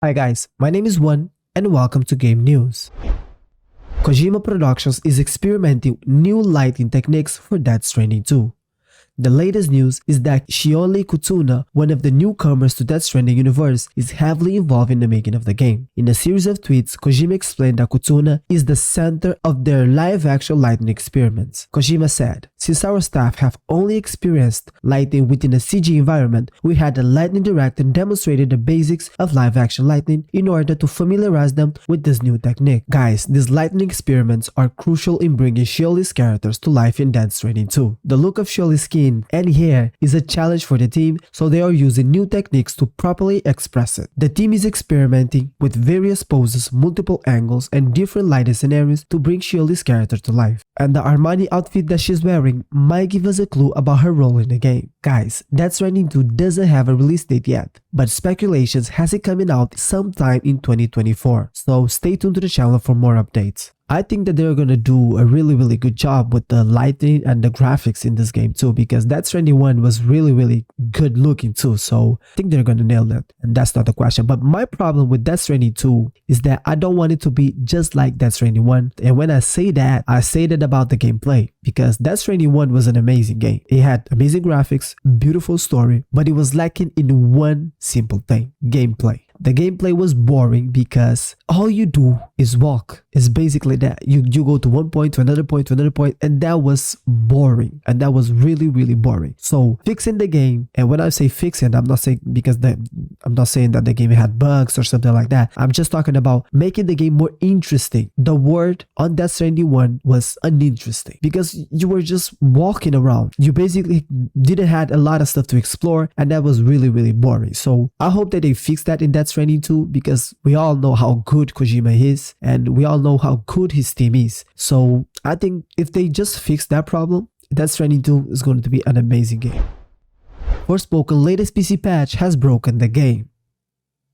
Hi guys, my name is One and welcome to Game News. Kojima Productions is experimenting new lighting techniques for Death Stranding 2. The latest news is that Shioli Kutuna, one of the newcomers to Death Stranding universe, is heavily involved in the making of the game. In a series of tweets, Kojima explained that Kutuna is the center of their live-action lighting experiments. Kojima said, "Since our staff have only experienced lighting within a CG environment, we had the lightning director and demonstrated the basics of live-action lighting in order to familiarize them with this new technique." Guys, these lighting experiments are crucial in bringing Shioli's characters to life in Death Stranding 2. The look of Shioli's skin and hair is a challenge for the team, so they are using new techniques to properly express it. The team is experimenting with various poses, multiple angles, and different lighting scenarios to bring Shioli's character to life. And the Armani outfit that she's wearing might give us a clue about her role in the game. Guys, Death Stranding 2 doesn't have a release date yet, but speculations has it coming out sometime in 2024, so stay tuned to the channel for more updates. I think that they're gonna do a really good job with the lighting and the graphics in this game too, because Death Stranding 1 was really good looking too, so I think they're gonna nail it, and that's not the question. But my problem with Death Stranding 2 is that I don't want it to be just like Death Stranding 1, and when I say that about the gameplay, because Death Stranding 1 was an amazing game. It had amazing graphics, beautiful story, but it was lacking in one simple thing: gameplay. The gameplay was boring because all you do is walk. It's basically that. You go to one point to another point to another point, and that was boring. And that was really boring. So fixing the game, and when I say fixing, I'm not saying that the game had bugs or something like that. I'm just talking about making the game more interesting. The word on Death Stranding 1 was uninteresting because you were just walking around. You basically didn't have a lot of stuff to explore, and that was really boring. So I hope that they fix that in Death Stranding 2, because we all know how good Kojima is and we all know how good his team is. So I think if they just fix that problem, Death Stranding 2 is going to be an amazing game. Forspoken latest PC patch has broken the game.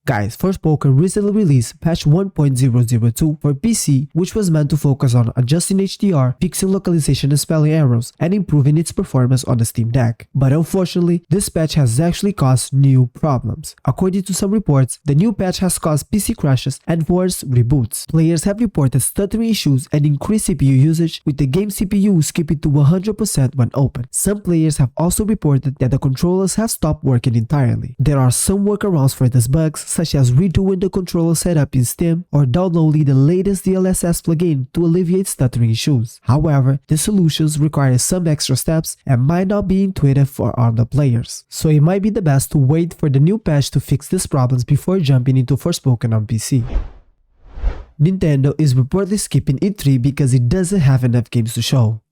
Guys, Forspoken recently released patch 1.002 for PC, which was meant to focus on adjusting HDR, fixing localization and spelling errors, and improving its performance on the Steam Deck. But unfortunately, this patch has actually caused new problems. According to some reports, the new patch has caused PC crashes and forced reboots. Players have reported stuttering issues and increased CPU usage, with the game CPU skipping to 100% when open. Some players have also reported that the controllers have stopped working entirely. There are some workarounds for these bugs, such as redoing the controller setup in Steam or downloading the latest DLSS plugin to alleviate stuttering issues. However, the solutions require some extra steps and might not be intuitive for other players. So it might be the best to wait for the new patch to fix these problems before jumping into Forspoken on PC. Nintendo is reportedly skipping E3 because it doesn't have enough games to show.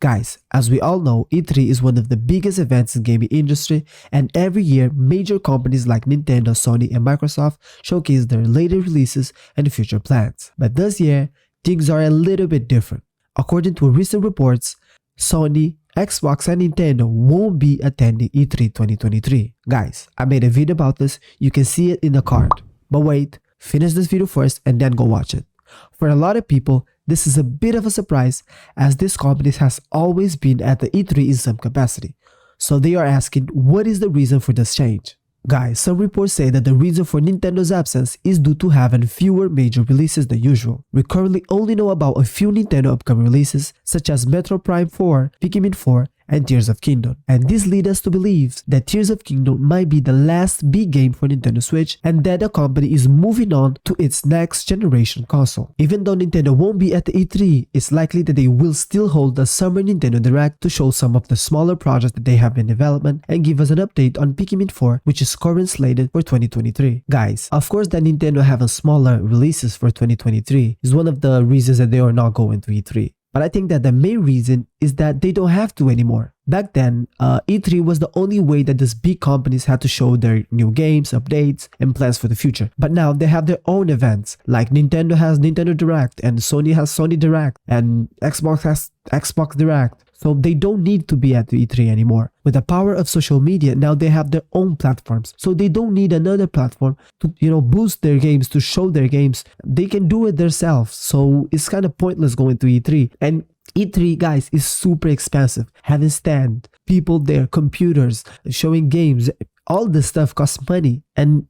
Guys, as we all know, E3 is one of the biggest events in gaming industry, and every year major companies like Nintendo, Sony, and Microsoft showcase their latest releases and future plans. But this year, things are a little bit different. According to recent reports, Sony, Xbox, and Nintendo won't be attending E3 2023. Guys, I made a video about this, you can see it in the card. But wait, finish this video first and then go watch it. For a lot of people, this is a bit of a surprise, as this company has always been at the E3 in some capacity. So they are asking, what is the reason for this change? Guys, some reports say that the reason for Nintendo's absence is due to having fewer major releases than usual. We currently only know about a few Nintendo upcoming releases, such as Metro Prime 4, Pikmin 4, and Tears of Kingdom. And this leads us to believe that Tears of Kingdom might be the last big game for Nintendo Switch, and that the company is moving on to its next generation console. Even though Nintendo won't be at the E3, it's likely that they will still hold a summer Nintendo Direct to show some of the smaller projects that they have in development and give us an update on Pikmin 4, which is currently slated for 2023. Guys, of course that Nintendo having smaller releases for 2023 is one of the reasons that they are not going to E3. But I think that the main reason is that they don't have to anymore. Back then, E3 was the only way that these big companies had to show their new games, updates, and plans for the future. But now they have their own events, like Nintendo has Nintendo Direct, and Sony has Sony Direct, and Xbox has Xbox Direct. So they don't need to be at the E3 anymore. With the power of social media, now they have their own platforms. So they don't need another platform to, boost their games, to show their games. They can do it themselves. So it's kind of pointless going to E3. And E3, guys, is super expensive. Having stand, people there, computers, showing games, all this stuff costs money. And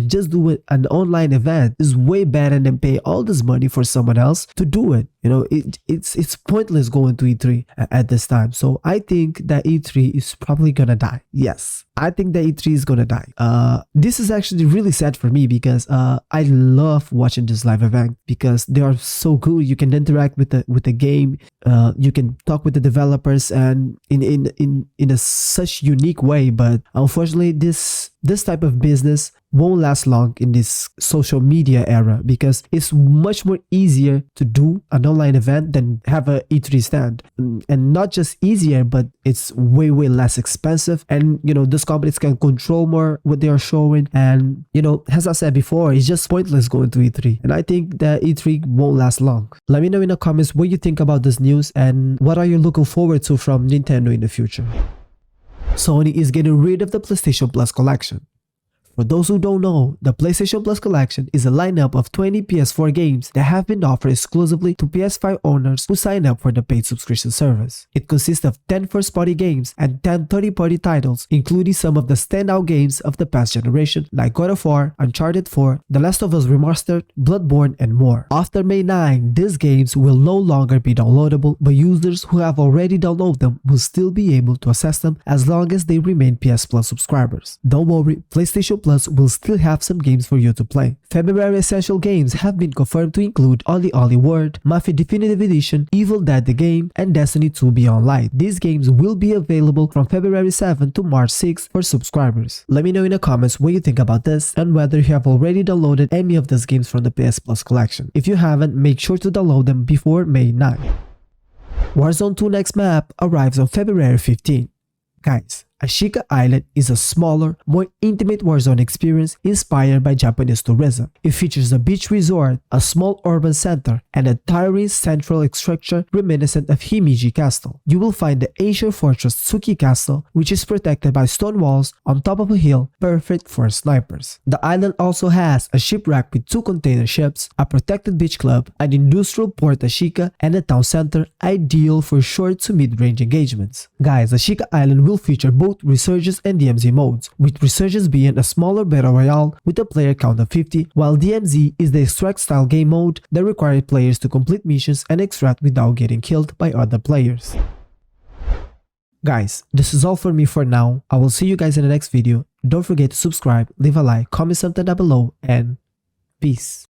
just doing an online event is way better than pay all this money for someone else to do it. It's pointless going to E3 at this time. So I think that E3 is probably gonna die. Yes, I think that E3 is gonna die. This is actually really sad for me because I love watching this live event because they are so good. You can interact with the game. You can talk with the developers and in a such unique way. But unfortunately, this type of business won't last long in this social media era because it's much more easier to do an online event than have a E3 stand. And not just easier, but it's way less expensive, and these companies can control more what they are showing. And as I said before, it's just pointless going to E3, and I think that E3 won't last long. Let me know in the comments what you think about this news and what are you looking forward to from Nintendo in the future. Sony is getting rid of the PlayStation Plus collection. For those who don't know, the PlayStation Plus collection is a lineup of 20 PS4 games that have been offered exclusively to PS5 owners who sign up for the paid subscription service. It consists of 10 first-party games and 10 third-party titles, including some of the standout games of the past generation like God of War, Uncharted 4, The Last of Us Remastered, Bloodborne, and more. After May 9, these games will no longer be downloadable, but users who have already downloaded them will still be able to access them as long as they remain PS Plus subscribers. Don't worry, PlayStation Plus will still have some games for you to play. February essential games have been confirmed to include Oli World, Mafia Definitive Edition, Evil Dead the Game, and Destiny 2 Beyond Light. These games will be available from February 7 to March 6 for subscribers. Let me know in the comments what you think about this and whether you have already downloaded any of these games from the PS Plus collection. If you haven't, make sure to download them before May 9. Warzone 2 next map arrives on February 15. Guys, Ashika Island is a smaller, more intimate Warzone experience inspired by Japanese tourism. It features a beach resort, a small urban center, and a towering central structure reminiscent of Himeji Castle. You will find the ancient fortress Tsuki Castle, which is protected by stone walls on top of a hill, perfect for snipers. The island also has a shipwreck with 2 container ships, a protected beach club, an industrial port Ashika, and a town center ideal for short to mid-range engagements. Guys, Ashika Island will feature both Resurgence and DMZ modes, with Resurgence being a smaller battle royale with a player count of 50, while DMZ is the extract style game mode that requires players to complete missions and extract without getting killed by other players. Guys, this is all for me for now. I will see you guys in the next video. Don't forget to subscribe, leave a like, comment something down below, and peace.